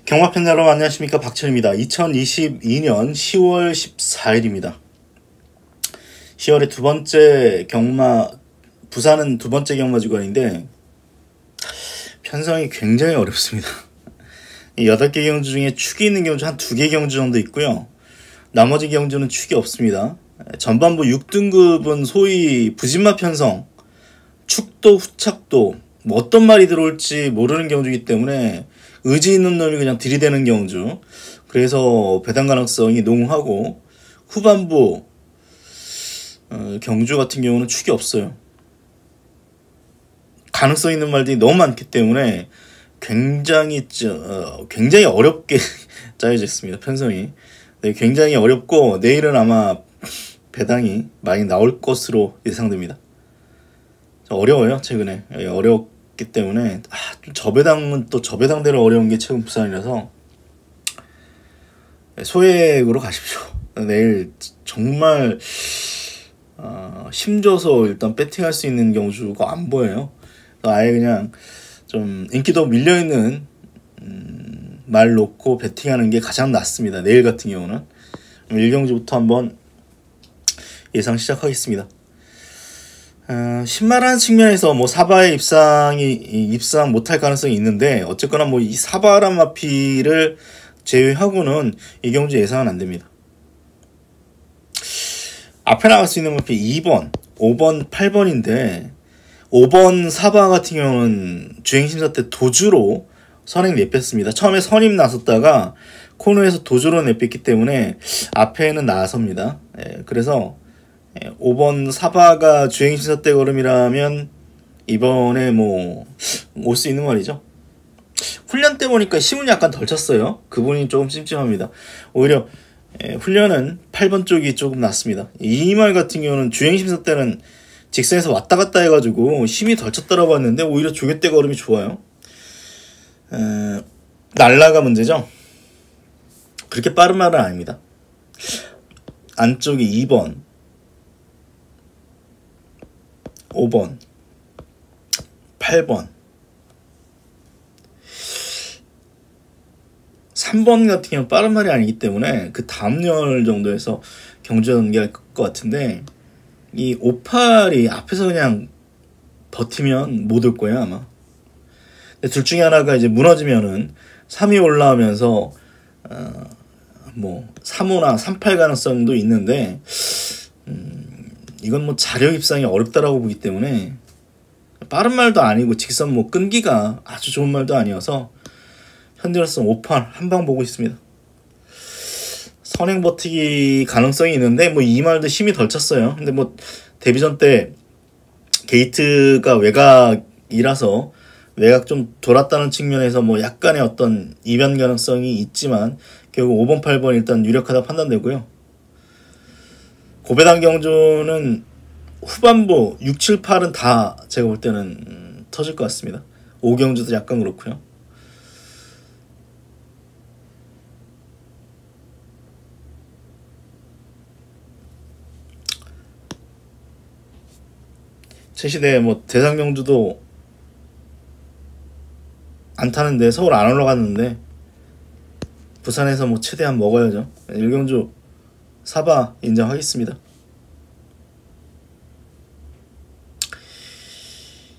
경마팬 여러분 안녕하십니까, 박철입니다. 2022년 10월 14일입니다. 10월의 두 번째 경마, 부산은 두 번째 경마 주간인데 편성이 굉장히 어렵습니다. 8개 경주 중에 축이 있는 경주 한 2개 경주 정도 있고요. 나머지 경주는 축이 없습니다. 전반부 6등급은 소위 부진마 편성, 축도 후착도 뭐 어떤 말이 들어올지 모르는 경주이기 때문에 의지 있는 놈이 그냥 들이대는 경주. 그래서 배당 가능성이 농후하고, 후반부 경주 같은 경우는 축이 없어요. 가능성 있는 말들이 너무 많기 때문에 굉장히 어렵게 짜여져 있습니다. 편성이. 네, 굉장히 어렵고 내일은 아마 배당이 많이 나올 것으로 예상됩니다. 어려워요, 최근에. 어렵기 때문에 좀 저배당은 또 저배당대로 어려운 게 최근 부산이라서 소액으로 가십시오. 내일 정말 힘줘서 일단 배팅할 수 있는 경주가 안 보여요. 아예 그냥 좀 인기도 밀려있는 말 놓고 배팅하는 게 가장 낫습니다. 내일 같은 경우는 1경주부터 한번 예상 시작하겠습니다. 10만원 측면에서 뭐 사바의 입상 못할 가능성이 있는데, 어쨌거나 뭐 이 사바란 마피를 제외하고는 이 경주 예상은 안 됩니다. 앞에 나갈 수 있는 마피 2번, 5번, 8번인데 5번 사바 같은 경우는 주행심사 때 도주로 선행 내뺐습니다. 처음에 선임 나섰다가 코너에서 도주로 내뺐기 때문에 앞에는 나섭니다. 그래서 5번 사바가 주행심사 때 걸음이라면 이번에 뭐 올 수 있는 말이죠. 훈련 때 보니까 힘을 약간 덜 쳤어요. 그 부분이 조금 찜찜합니다. 오히려 훈련은 8번 쪽이 조금 낫습니다. 이 말 같은 경우는 주행심사 때는 직선에서 왔다 갔다 해가지고 힘이 덜 쳤다라고 했는데 오히려 조개 때 걸음이 좋아요. 날라가 문제죠. 그렇게 빠른 말은 아닙니다. 안쪽이 2번, 5번, 8번, 3번 같은 경우는 빠른 말이 아니기 때문에 그 다음 열 정도에서 경주 연기할 것 같은데, 이 5, 8이 앞에서 그냥 버티면 못 올 거예요, 아마. 근데 둘 중에 하나가 이제 무너지면은 3위 올라오면서 뭐 3호나 38 가능성도 있는데, 이건 뭐 자력 입상이 어렵다라고 보기 때문에 빠른 말도 아니고 직선 뭐 끈기가 아주 좋은 말도 아니어서 현재로서 5, 8 한방 보고 있습니다. 선행 버티기 가능성이 있는데 뭐 이 말도 힘이 덜 찼어요. 근데 뭐 데뷔전 때 게이트가 외곽이라서 외곽 좀 돌았다는 측면에서 뭐 약간의 어떤 이변 가능성이 있지만 결국 5번, 8번 일단 유력하다 판단되고요. 고배당 경주는 후반부 6, 7, 8은 다 제가 볼 때는 터질 것 같습니다. 5경주도 약간 그렇고요. 제시대 뭐 대상 경주도 안 타는데 서울 안 올라갔는데 부산에서 뭐 최대한 먹어야죠. 1경주 사바 인정하겠습니다.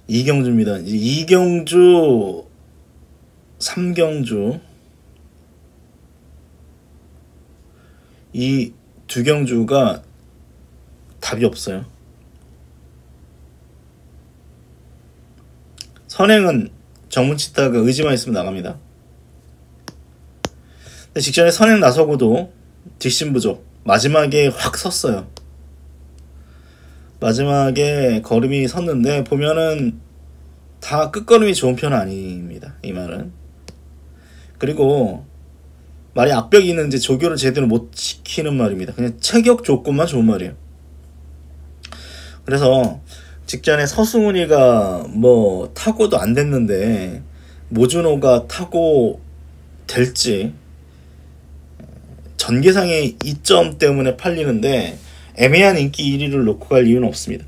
2경주입니다. 2경주, 3경주, 이 두 경주가 답이 없어요. 선행은 정문 치다가 의지만 있으면 나갑니다. 근데 직전에 선행 나서고도 뒷심 부족, 마지막에 확 섰어요. 마지막에 걸음이 섰는데 보면은 다 끝걸음이 좋은 편은 아닙니다, 이 말은. 그리고 말이 앞벽이 있는지 조교를 제대로 못 지키는 말입니다. 그냥 체격 조건만 좋은 말이에요. 그래서 직전에 서승훈이가 뭐 타고도 안 됐는데 모준호가 타고 될지, 전개상의 이점 때문에 팔리는데 애매한 인기 1위를 놓고 갈 이유는 없습니다.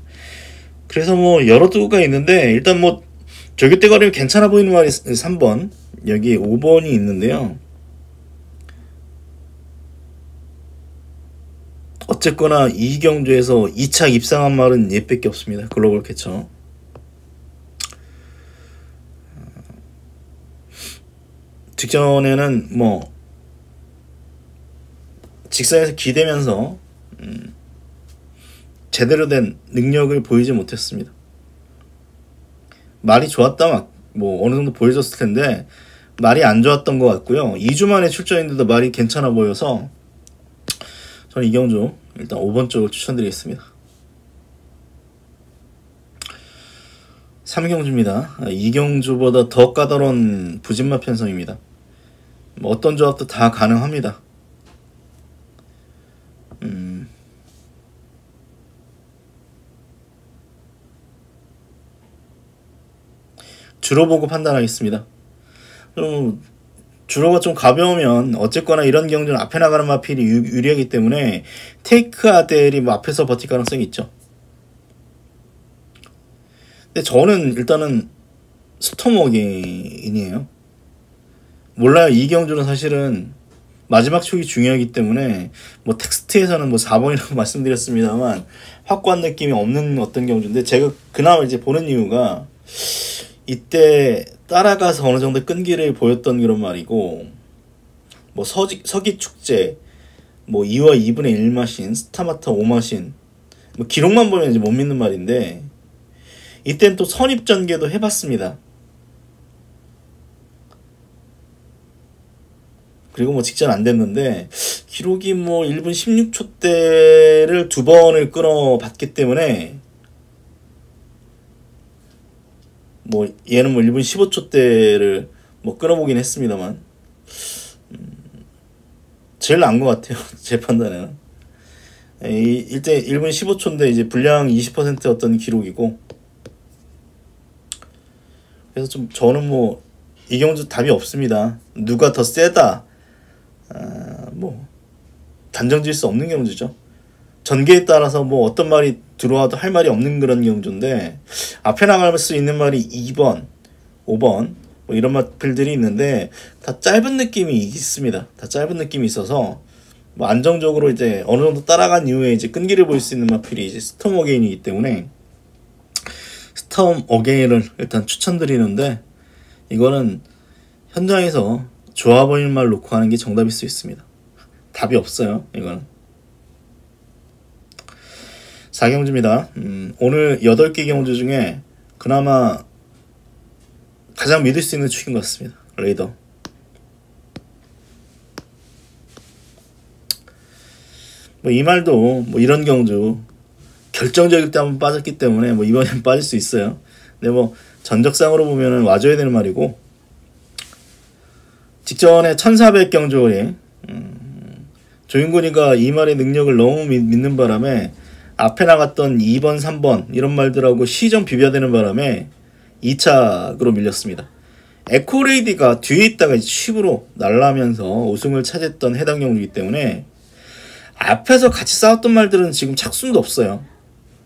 그래서 뭐 여러 두가 있는데 일단 뭐 조교대 거리면 괜찮아 보이는 말이 3번, 여기 5번이 있는데요. 어쨌거나 이 경주에서 2차 입상한 말은 얘밖에 없습니다. 글로벌 캐쳐. 직전에는 뭐 직선에서 기대면서 제대로 된 능력을 보이지 못했습니다. 말이 좋았다 뭐 어느 정도 보여줬을 텐데 말이 안 좋았던 것 같고요. 2주 만에 출전인데도 말이 괜찮아 보여서 저는 이경주 일단 5번 쪽을 추천드리겠습니다. 3경주입니다. 이경주보다 더 까다로운 부진마 편성입니다. 뭐 어떤 조합도 다 가능합니다. 주로 보고 판단하겠습니다. 주로가 좀 가벼우면 어쨌거나 이런 경주는 앞에 나가는 마필이 유리하기 때문에 테이크 아델이 뭐 앞에서 버틸 가능성이 있죠. 근데 저는 일단은 스톰워게인이에요. 몰라요. 이 경주는 사실은 마지막 촉이 중요하기 때문에 뭐 텍스트에서는 뭐 4번이라고 말씀드렸습니다만 확고한 느낌이 없는 어떤 경주인데 제가 그나마 이제 보는 이유가 이때 따라가서 어느 정도 끈기를 보였던 그런 말이고 뭐 서기축제 뭐 2와 2분의 1마신 스타마타 5마신 뭐 기록만 보면 이제 못 믿는 말인데 이때는 또 선입전개도 해봤습니다. 그리고 뭐 직전 안 됐는데 기록이 뭐 1분 16초대를 2번을 끊어봤기 때문에 뭐 얘는 뭐 1분 15초대를 뭐 끊어보긴 했습니다만 제일 나은 것 같아요. 제 판단에는. 이때 1분 15초인데 이제 분량 20%였던 기록이고 그래서 좀 저는 뭐 이경주 답이 없습니다. 누가 더 세다 뭐 단정 지을 수 없는 경주죠. 전개에 따라서 뭐 어떤 말이 들어와도 할 말이 없는 그런 경주인데 앞에 나갈 수 있는 말이 2번, 5번 뭐 이런 마필들이 있는데 다 짧은 느낌이 있습니다. 다 짧은 느낌이 있어서 뭐 안정적으로 이제 어느 정도 따라간 이후에 이제 끈기를 보일 수 있는 마필이 이제 스톰 어게인이기 때문에 스톰 어게인을 일단 추천드리는데 이거는 현장에서 좋아 보이는 말 놓고 하는 게 정답일 수 있습니다. 답이 없어요. 이거는. 4경주입니다. 오늘 8개 경주 중에 그나마 가장 믿을 수 있는 축인 것 같습니다. 레이더. 뭐 이 말도 뭐 이런 경주 결정적일 때 한번 빠졌기 때문에 뭐 이번엔 빠질 수 있어요. 근데 뭐 전적상으로 보면은 와줘야 되는 말이고 직전에 1400경주에 조윤곤이가 이 말의 능력을 너무 믿는 바람에 앞에 나갔던 2번, 3번 이런 말들하고 시정 비벼대는 바람에 2착으로 밀렸습니다. 에코레이디가 뒤에 있다가 칩으로 날라면서 우승을 차지했던 해당 경주이기 때문에 앞에서 같이 싸웠던 말들은 지금 착순도 없어요.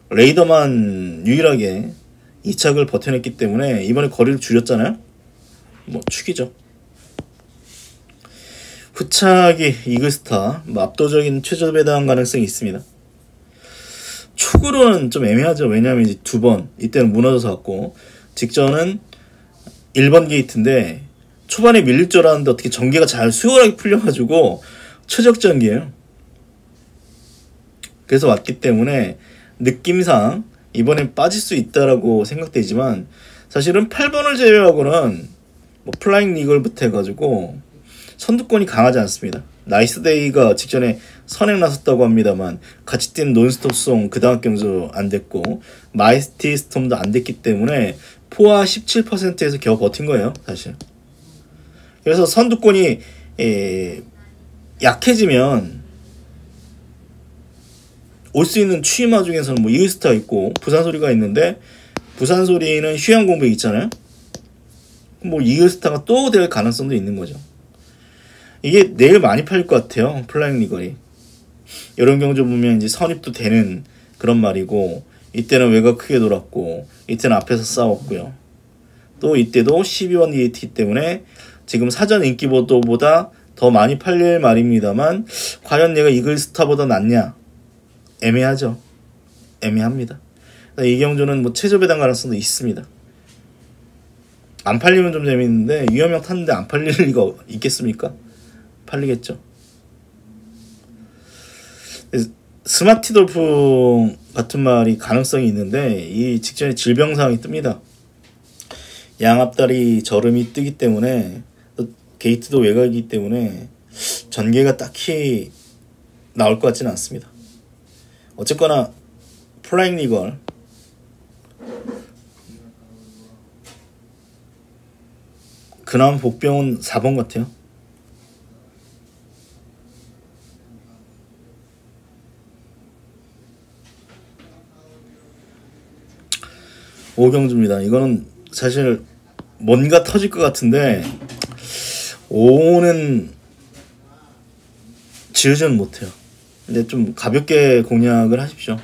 레이더만 유일하게 2착을 버텨냈기 때문에 이번에 거리를 줄였잖아요. 뭐 축이죠. 후착이 이글스타 뭐 압도적인 최저 배당 가능성이 있습니다. 축으로는 좀 애매하죠. 왜냐하면 이제 2번 이때는 무너져서 왔고 직전은 1번 게이트인데 초반에 밀릴 줄 알았는데 어떻게 전개가 잘 수월하게 풀려가지고 최적 전개예요. 그래서 왔기 때문에 느낌상 이번엔 빠질 수 있다라고 생각되지만 사실은 8번을 제외하고는 뭐 플라잉 리걸부터 해가지고 선두권이 강하지 않습니다. 나이스데이가 직전에 선행 나섰다고 합니다만 같이 뛴 논스톱송 그 다음 경주 안 됐고 마이스티 스톰도 안 됐기 때문에 포화 17%에서 겨우 버틴 거예요 사실. 그래서 선두권이 약해지면 올 수 있는 추이마 중에서는 뭐 이글스타 있고 부산소리가 있는데 부산소리는 휴양 공백 있잖아요. 뭐 이글스타가 또 될 가능성도 있는 거죠. 이게 내일 많이 팔릴 것 같아요. 플라잉 리걸이. 이런 경주 보면 이제 선입도 되는 그런 말이고 이때는 외곽 크게 돌았고 이때는 앞에서 싸웠고요. 또 이때도 12번 DAT 때문에 지금 사전 인기 보도보다 더 많이 팔릴 말입니다만 과연 얘가 이글스타보다 낫냐? 애매하죠. 애매합니다. 이 경주는 뭐 최저 배당 가능성도 있습니다. 안 팔리면 좀 재밌는데 유효명 탔는데 안 팔릴 리가 있겠습니까? 팔리겠죠. 스마티 돌풍 같은 말이 가능성이 있는데 이 직전에 질병상이 뜹니다. 양앞다리 저름이 뜨기 때문에 또 게이트도 외곽이기 때문에 전개가 딱히 나올 것 같지는 않습니다. 어쨌거나 플라잉 리걸 그나마 복병은 4번 같아요. 오경주입니다. 이거는 사실 뭔가 터질 것 같은데 5는 지으지는 못해요. 근데 좀 가볍게 공략을 하십시오.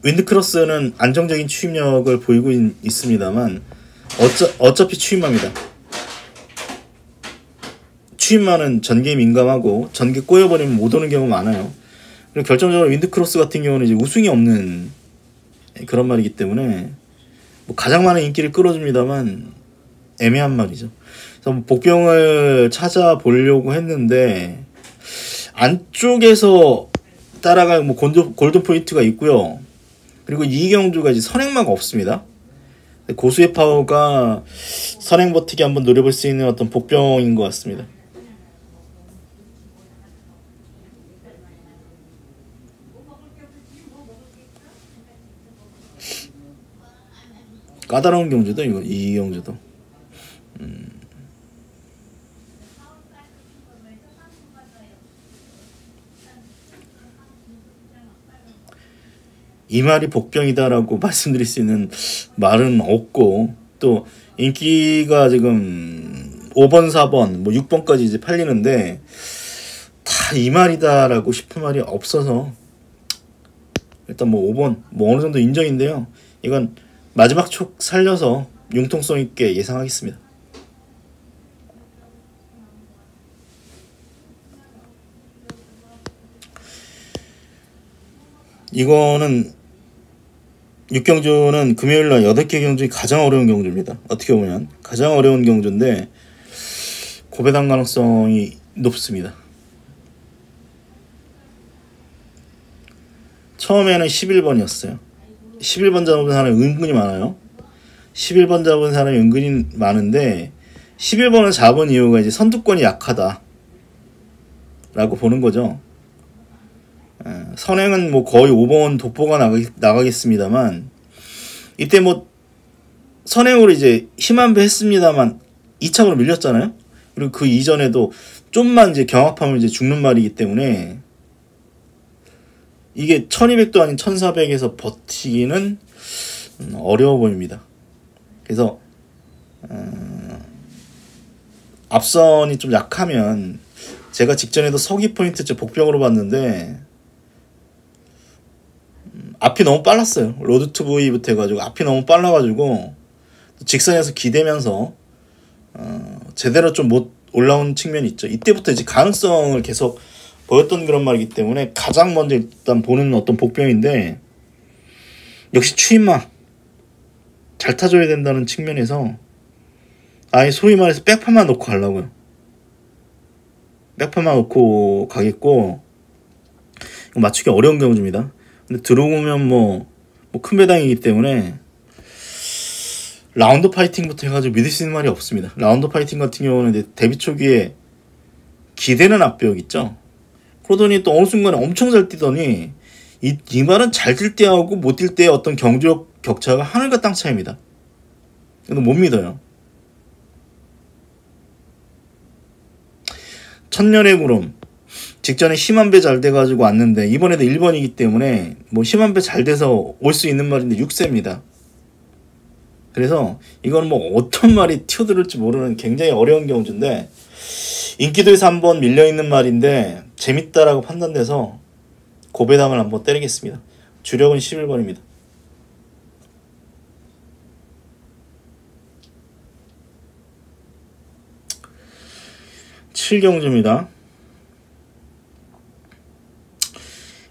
윈드크로스는 안정적인 추임력을 보이고 있습니다만 어차피 추임합니다. 추임만은 전개에 민감하고 전개 꼬여버리면 못 오는 경우가 많아요. 그리고 결정적으로 윈드크로스 같은 경우는 이제 우승이 없는 그런 말이기 때문에 뭐 가장 많은 인기를 끌어줍니다만 애매한 말이죠. 그래서 복병을 찾아보려고 했는데 안쪽에서 따라갈 뭐 골든 포인트가 있고요. 그리고 이경주가 이제 선행마가 없습니다. 고수의 파워가 선행 버티기 한번 노려볼 수 있는 어떤 복병인 것 같습니다. 까다로운 경주도 이거 이 경주도. 이 말이 복병이다라고 말씀드릴 수 있는 말은 없고 또 인기가 지금 5번, 4번, 뭐 6번까지 이제 팔리는데 다 이 말이다라고 싶은 말이 없어서 일단 뭐 5번 뭐 어느 정도 인정인데요. 이건 마지막 촉 살려서 융통성 있게 예상하겠습니다. 이거는 6경주는 금요일날 8개 경주 중에 가장 어려운 경주입니다. 어떻게 보면 가장 어려운 경주인데 고배당 가능성이 높습니다. 처음에는 11번이었어요. 11번 잡은 사람이 은근히 많아요. 11번 잡은 사람이 은근히 많은데 11번을 잡은 이유가 이제 선두권이 약하다 라고 보는 거죠. 선행은 뭐 거의 5번 독보가 나가겠습니다만 이때 뭐 선행으로 이제 힘한배 했습니다만 2차으로 밀렸잖아요. 그리고 그 이전에도 좀만 이제 경합하면 이제 죽는 말이기 때문에 이게 1200도 아닌 1400에서 버티기는 어려워 보입니다. 그래서 앞선이 좀 약하면 제가 직전에도 서기 포인트 복병으로 봤는데 앞이 너무 빨랐어요. 로드 투 V부터 해가지고 앞이 너무 빨라가지고 직선에서 기대면서 제대로 좀 못 올라온 측면이 있죠. 이때부터 이제 가능성을 계속 보였던 그런 말이기 때문에 가장 먼저 일단 보는 어떤 복병인데 역시 추임마 잘 타줘야 된다는 측면에서 아예 소위 말해서 백판만 놓고 가려고요. 백판만 놓고 가겠고 맞추기 어려운 경주입니다. 근데 들어오면 뭐 큰 배당이기 때문에 라운드 파이팅부터 해가지고 믿을 수 있는 말이 없습니다. 라운드 파이팅 같은 경우는 이제 데뷔 초기에 기대는 앞벽 있죠. 그러더니 또 어느 순간에 엄청 잘 뛰더니 이 말은 잘 뛸 때하고 못 뛸 때의 어떤 경주력 격차가 하늘과 땅 차이입니다. 이거 못 믿어요. 천년의 구름 직전에 심한 배 잘 돼가지고 왔는데 이번에도 1번이기 때문에 뭐 심한 배 잘 돼서 올 수 있는 말인데 6세입니다. 그래서 이건 뭐 어떤 말이 튀어들을지 모르는 굉장히 어려운 경주인데 인기도에서 한번 밀려있는 말인데 재밌다라고 판단돼서 고배당을 한번 때리겠습니다. 주력은 11번입니다. 7경주입니다.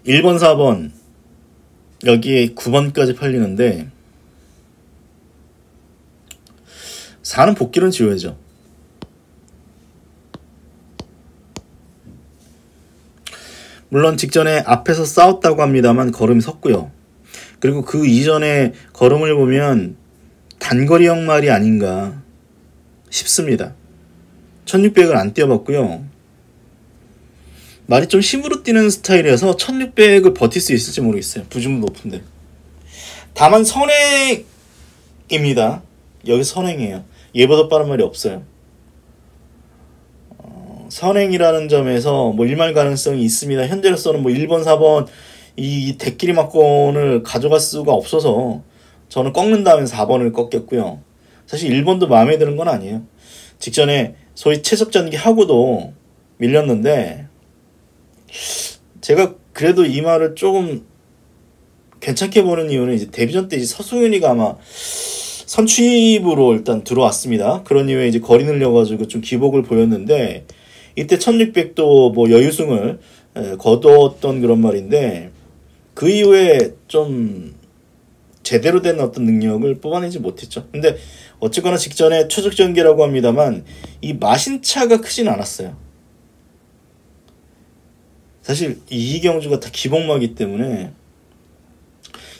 1번, 4번 여기에 9번까지 팔리는데 4는 복귀는 지워야죠. 물론 직전에 앞에서 싸웠다고 합니다만 걸음이 섰고요. 그리고 그 이전에 걸음을 보면 단거리형 말이 아닌가 싶습니다. 1600을 안 뛰어봤고요. 말이 좀 힘으로 뛰는 스타일이어서 1600을 버틸 수 있을지 모르겠어요. 부중도 높은데. 다만 선행입니다. 여기 선행이에요. 얘보다 빠른 말이 없어요. 선행이라는 점에서 뭐 일말 가능성이 있습니다. 현재로서는 뭐 1번, 4번 이 대끼리막건을 가져갈 수가 없어서 저는 꺾는다면 4번을 꺾겠고요. 사실 1번도 마음에 드는 건 아니에요. 직전에 소위 최적전기하고도 밀렸는데 제가 그래도 이 말을 조금 괜찮게 보는 이유는 이제 데뷔전 때 이제 서수윤이가 아마 선취입으로 일단 들어왔습니다. 그런 이유에 이제 거리 늘려가지고 좀 기복을 보였는데 이때 1600도 뭐 여유승을 거두었던 그런 말인데 그 이후에 좀 제대로 된 어떤 능력을 뽑아내지 못했죠. 근데 어쨌거나 직전에 최적전기라고 합니다만 이 마신차가 크진 않았어요. 사실 이경주가 다 기복마기 때문에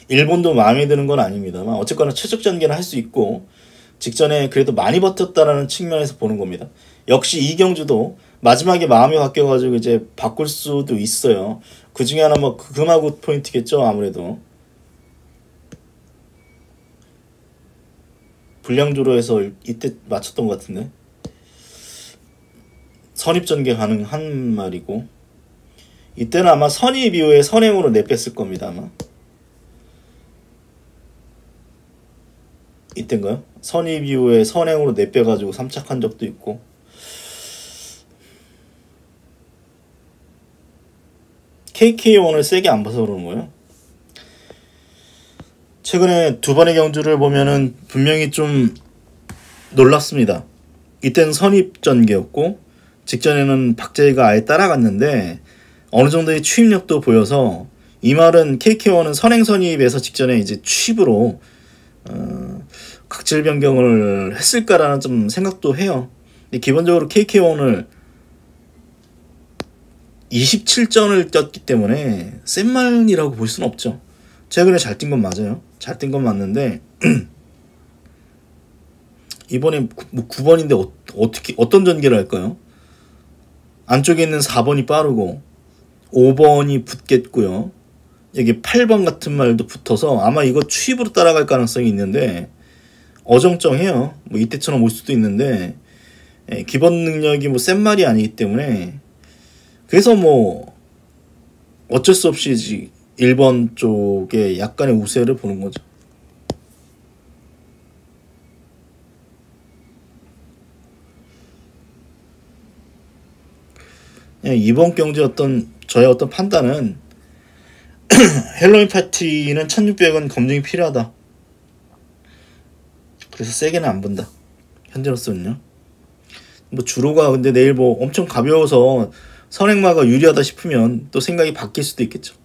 일본도 마음에 드는 건 아닙니다만 어쨌거나 최적전개는 할 수 있고 직전에 그래도 많이 버텼다라는 측면에서 보는 겁니다. 역시 이경주도 마지막에 마음이 바뀌어가지고 이제 바꿀 수도 있어요. 그 중에 하나 뭐 금화구 포인트겠죠. 아무래도 불량조로에서 이때 맞췄던 것 같은데 선입전개 가능한 말이고 이때는 아마 선입 이후에 선행으로 내뺐을 겁니다. 아마 이때인가요? 선입 이후에 선행으로 내빼가지고 3착한 적도 있고 KK1을 세게 안 봐서 그러는 거예요. 최근에 두 번의 경주를 보면은 분명히 좀 놀랐습니다. 이때는 선입전개였고 직전에는 박재희가 아예 따라갔는데 어느 정도의 추입력도 보여서 이 말은 KK1은 선행선입에서 직전에 이제 추입으로 각질 변경을 했을까라는 좀 생각도 해요. 근데 기본적으로 KK1을 27전을 뛰었기 때문에 센 말이라고 볼 수는 없죠. 최근에 잘 뛴 건 맞아요. 잘 뛴 건 맞는데 이번에 9번인데 어떤 전개를 할까요? 안쪽에 있는 4번이 빠르고 5번이 붙겠고요. 여기 8번 같은 말도 붙어서 아마 이거 추입으로 따라갈 가능성이 있는데 어정쩡해요. 뭐 이때처럼 올 수도 있는데 기본 능력이 뭐 센 말이 아니기 때문에 그래서 뭐 어쩔 수 없이 1번 쪽에 약간의 우세를 보는 거죠. 이번 경주 저의 어떤 판단은 헬로윈 파티는 1600은 검증이 필요하다. 그래서 세게는 안 본다. 현재로서는요. 뭐 주로가 근데 내일 뭐 엄청 가벼워서 선행마가 유리하다 싶으면 또 생각이 바뀔 수도 있겠죠.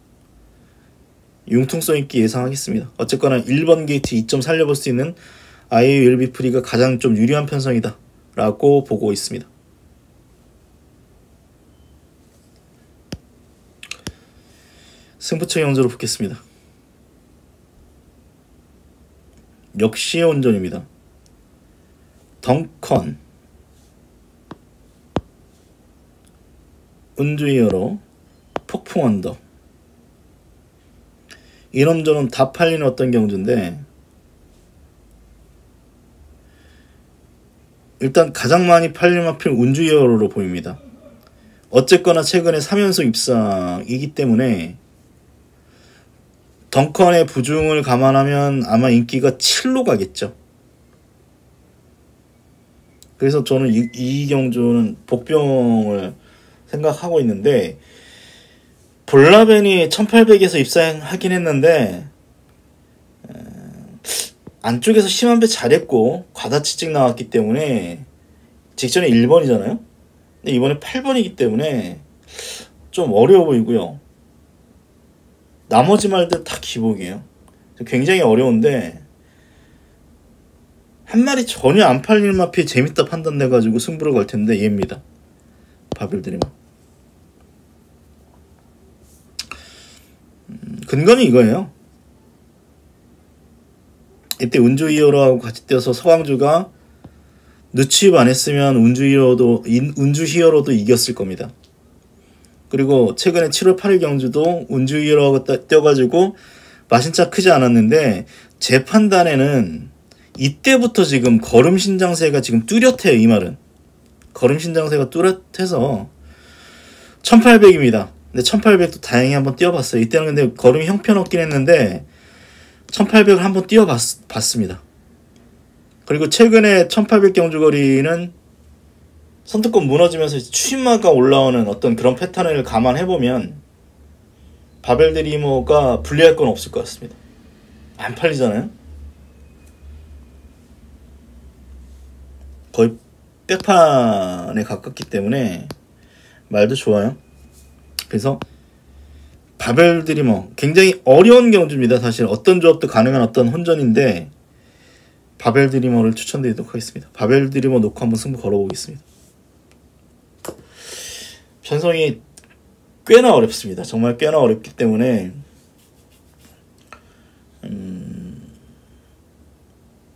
융통성 있게 예상하겠습니다. 어쨌거나 1번 게이트 2점 살려볼 수 있는 아이유 일비프리가 가장 좀 유리한 편성이다 라고 보고 있습니다. 승부처 경주로 보겠습니다. 역시의 온전입니다. 덩컨 은주이어로 폭풍 언더 이런저런 다 팔리는 어떤 경주인데 일단 가장 많이 팔릴 만큼 운주이어로 보입니다. 어쨌거나 최근에 3연속 입상이기 때문에 덩컨의 부중을 감안하면 아마 인기가 7로 가겠죠. 그래서 저는 이 경주는 복병을 생각하고 있는데 볼라벤이 1800에서 입상하긴 했는데 안쪽에서 심한 배 잘했고 과다치찍 나왔기 때문에 직전에 1번이잖아요. 근데 이번에 8번이기 때문에 좀 어려워 보이고요. 나머지 말들 다 기복이에요. 굉장히 어려운데 한 마리 전혀 안 팔릴 마피 재밌다 판단돼가지고 승부를 걸 텐데 얘입니다. 바벨드리머. 근거는 이거예요. 이때 운주 히어로하고 같이 뛰어서 서광주가 누치입 안 했으면 운주 히어로도 이겼을 겁니다. 그리고 최근에 7월 8일 경주도 운주 히어로하고 뛰어가지고 마신차 크지 않았는데 제 판단에는 이때부터 지금 걸음신장세가 지금 뚜렷해요. 이 말은 걸음신장세가 뚜렷해서 1800입니다. 근데 1800도 다행히 한번 뛰어봤어요. 이때는 근데 걸음이 형편없긴 했는데 1800을 한번 뛰어봤습니다. 그리고 최근에 1800 경주거리는 선두권 무너지면서 추임마가 올라오는 어떤 그런 패턴을 감안해보면 바벨드리머가 불리할 건 없을 것 같습니다. 안 팔리잖아요. 거의 백판에 가깝기 때문에 말도 좋아요. 그래서 바벨드리머 굉장히 어려운 경주입니다. 사실 어떤 조합도 가능한 어떤 혼전인데 바벨드리머를 추천드리도록 하겠습니다. 바벨드리머 놓고 한번 승부 걸어보겠습니다. 편성이 꽤나 어렵습니다. 정말 꽤나 어렵기 때문에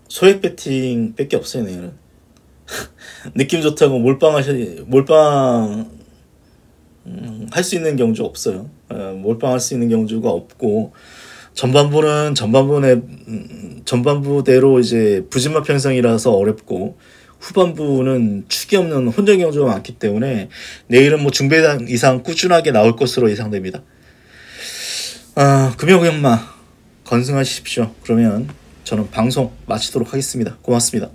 소액 배팅 밖에 없어요. 내일은 느낌 좋다고 몰빵 할 수 있는 경주 없어요. 몰빵할 수 있는 경주가 없고 전반부대로 이제 부진마 편성이라서 어렵고 후반부는 축이 없는 혼전 경주가 많기 때문에 내일은 뭐 중배당 이상 꾸준하게 나올 것으로 예상됩니다. 금요금마 건승하십시오. 그러면 저는 방송 마치도록 하겠습니다. 고맙습니다.